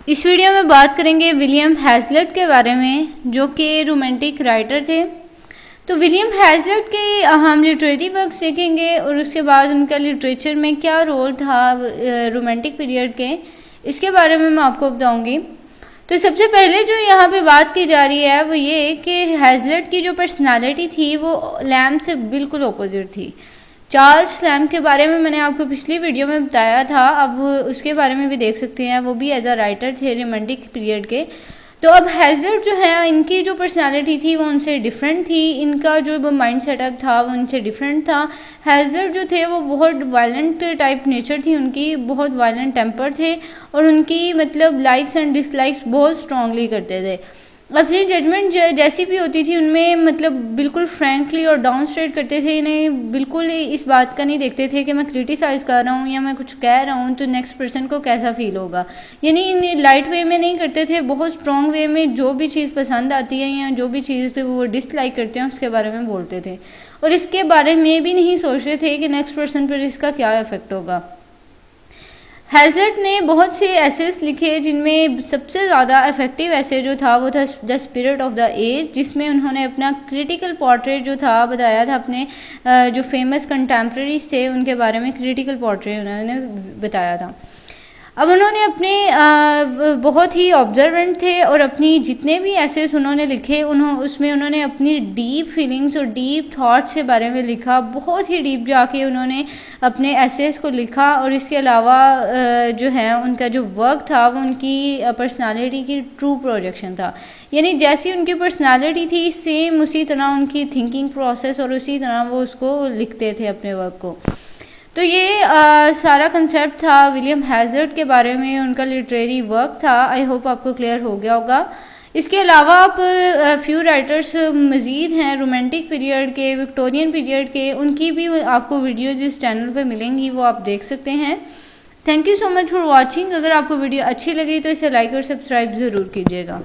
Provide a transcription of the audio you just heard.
इस वीडियो में बात करेंगे विलियम हैज़लट के बारे में, जो कि रोमांटिक राइटर थे। तो विलियम हैज़लट के हम लिटरेरी वर्क्स देखेंगे और उसके बाद उनका लिटरेचर में क्या रोल था रोमांटिक पीरियड के, इसके बारे में मैं आपको बताऊंगी। तो सबसे पहले जो यहाँ पे बात की जा रही है वो ये कि हैज़लट की जो पर्सनालिटी थी वो लैम्ब से बिल्कुल अपोजिट थी। चार्ल्स लैम्ब के बारे में मैंने आपको पिछली वीडियो में बताया था, अब उसके बारे में भी देख सकते हैं। वो भी एज अ राइटर थे रोमांटिक पीरियड के। तो अब हैज़लट जो है, इनकी जो पर्सनालिटी थी वो उनसे डिफरेंट थी, इनका जो माइंड सेटअप था वो उनसे डिफरेंट था। हैज़लट जो थे वो बहुत वायलेंट टाइप नेचर थी उनकी, बहुत वायलेंट टेम्पर थे और उनकी मतलब लाइक्स एंड डिसलाइक्स बहुत स्ट्रांगली करते थे। अपनी जजमेंट जैसी भी होती थी उनमें मतलब बिल्कुल फ्रैंकली और डाउन स्ट्रेट करते थे। इन्हें बिल्कुल इस बात का नहीं देखते थे कि मैं क्रिटिसाइज़ कर रहा हूँ या मैं कुछ कह रहा हूँ तो नेक्स्ट पर्सन को कैसा फील होगा, यानी इन लाइट वे में नहीं करते थे, बहुत स्ट्रॉन्ग वे में जो भी चीज़ पसंद आती है या जो भी चीज़ वो डिसलाइक करते हैं उसके बारे में बोलते थे और इसके बारे में भी नहीं सोचते थे कि नेक्स्ट पर्सन पर इसका क्या इफेक्ट होगा। हैज़लट ने बहुत से एसेस लिखे जिनमें सबसे ज़्यादा इफेक्टिव एसे जो था वो था the spirit of the age, जिसमें उन्होंने अपना क्रिटिकल पोर्ट्रेट जो था बताया था अपने जो फेमस कंटेम्प्रेरीज थे उनके बारे में क्रिटिकल पोर्ट्रेट उन्होंने बताया था। अब उन्होंने अपने बहुत ही ऑब्जर्वेंट थे और अपनी जितने भी एसेस उन्होंने लिखे उसमें उन्होंने अपनी डीप फीलिंग्स और डीप थॉट्स के बारे में लिखा, बहुत ही डीप जाके उन्होंने अपने एसेस को लिखा। और इसके अलावा जो है उनका जो वर्क था वो उनकी पर्सनालिटी की ट्रू प्रोजेक्शन था, यानी जैसी उनकी पर्सनालिटी थी सेम उसी तरह उनकी थिंकिंग प्रोसेस और उसी तरह वो उसको लिखते थे अपने वर्क को। तो ये सारा कंसेप्ट था विलियम हैज़लट के बारे में, उनका लिटरेरी वर्क था। आई होप आपको क्लियर हो गया होगा। इसके अलावा आप फ्यू राइटर्स मज़ीद हैं रोमांटिक पीरियड के, विक्टोरियन पीरियड के, उनकी भी आपको वीडियोज़ इस चैनल पे मिलेंगी, वो आप देख सकते हैं। Thank you so much for watching. अगर आपको वीडियो अच्छी लगी तो इसे लाइक और सब्सक्राइब ज़रूर कीजिएगा।